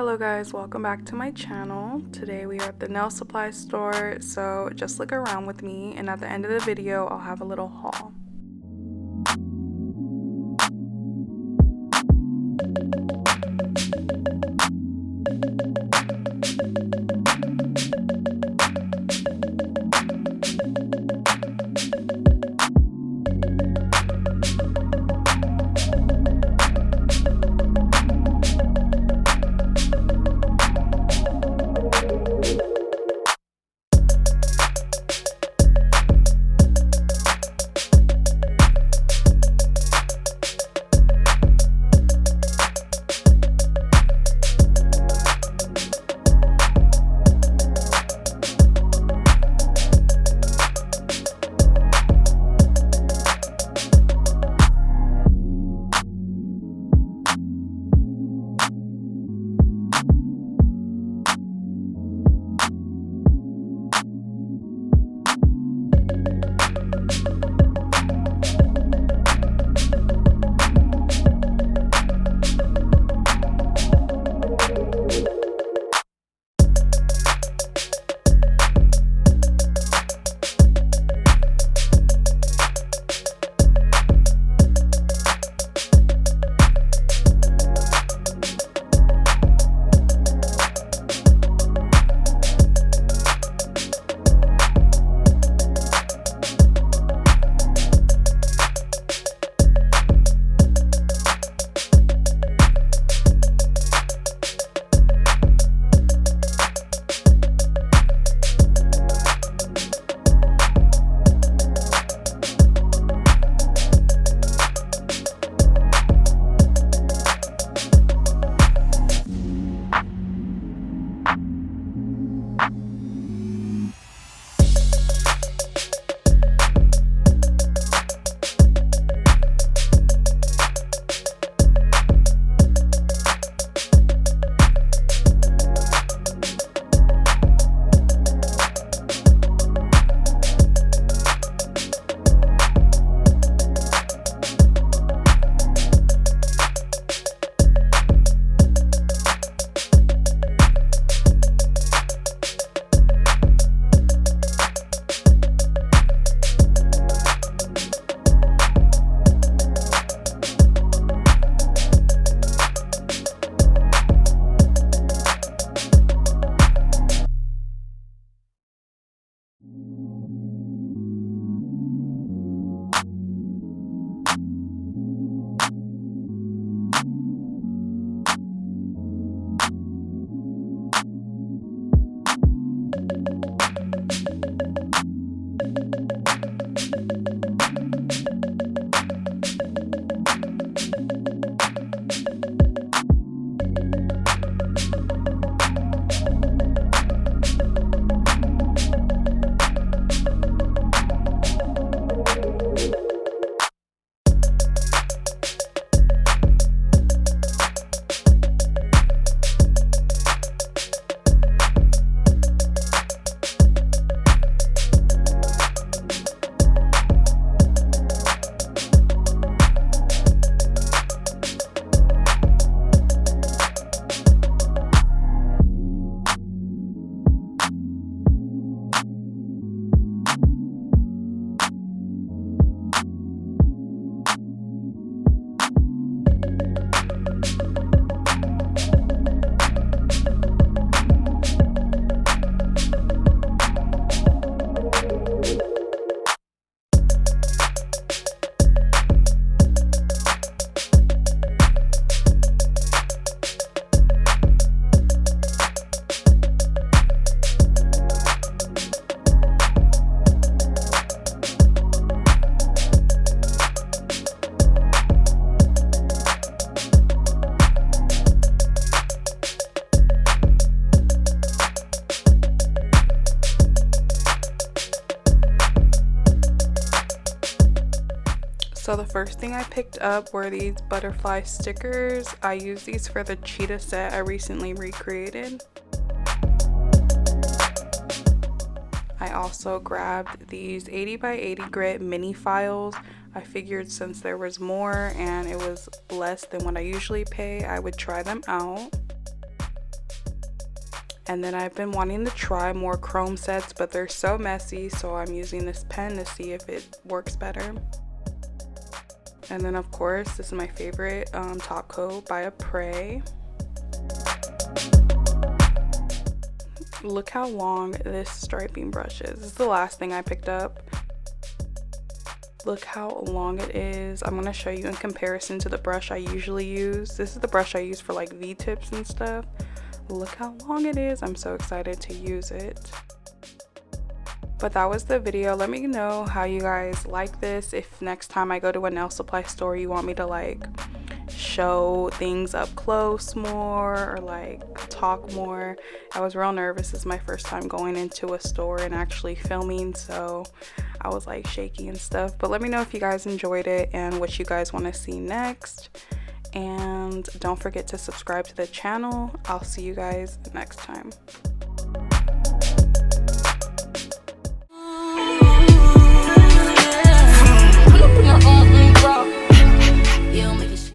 Hello guys, welcome back to my channel. Today we are at the nail supply store, so just look around with me, and at the end of the video I'll have a little haul. So the first thing I picked up were these butterfly stickers. I use these for the cheetah set I recently recreated. I also grabbed these 80 by 80 grit mini files. I figured since there was more and it was less than what I usually pay, I would try them out. And then I've been wanting to try more chrome sets, but they're so messy, so I'm using this pen to see if it works better. And then of course, this is my favorite top coat by Apres. Look how long this striping brush is. This is the last thing I picked up. Look how long it is. I'm gonna show you in comparison to the brush I usually use. This is the brush I use for like V-tips and stuff. Look how long it is. I'm so excited to use it. But that was the video. Let me know how you guys like this. If next time I go to a nail supply store you want me to like show things up close more, or like talk more. I was real nervous. This is my first time going into a store and actually filming, so I was like shaky and stuff. But let me know if you guys enjoyed it and what you guys want to see next. And don't forget to subscribe to the channel. I'll see you guys next time.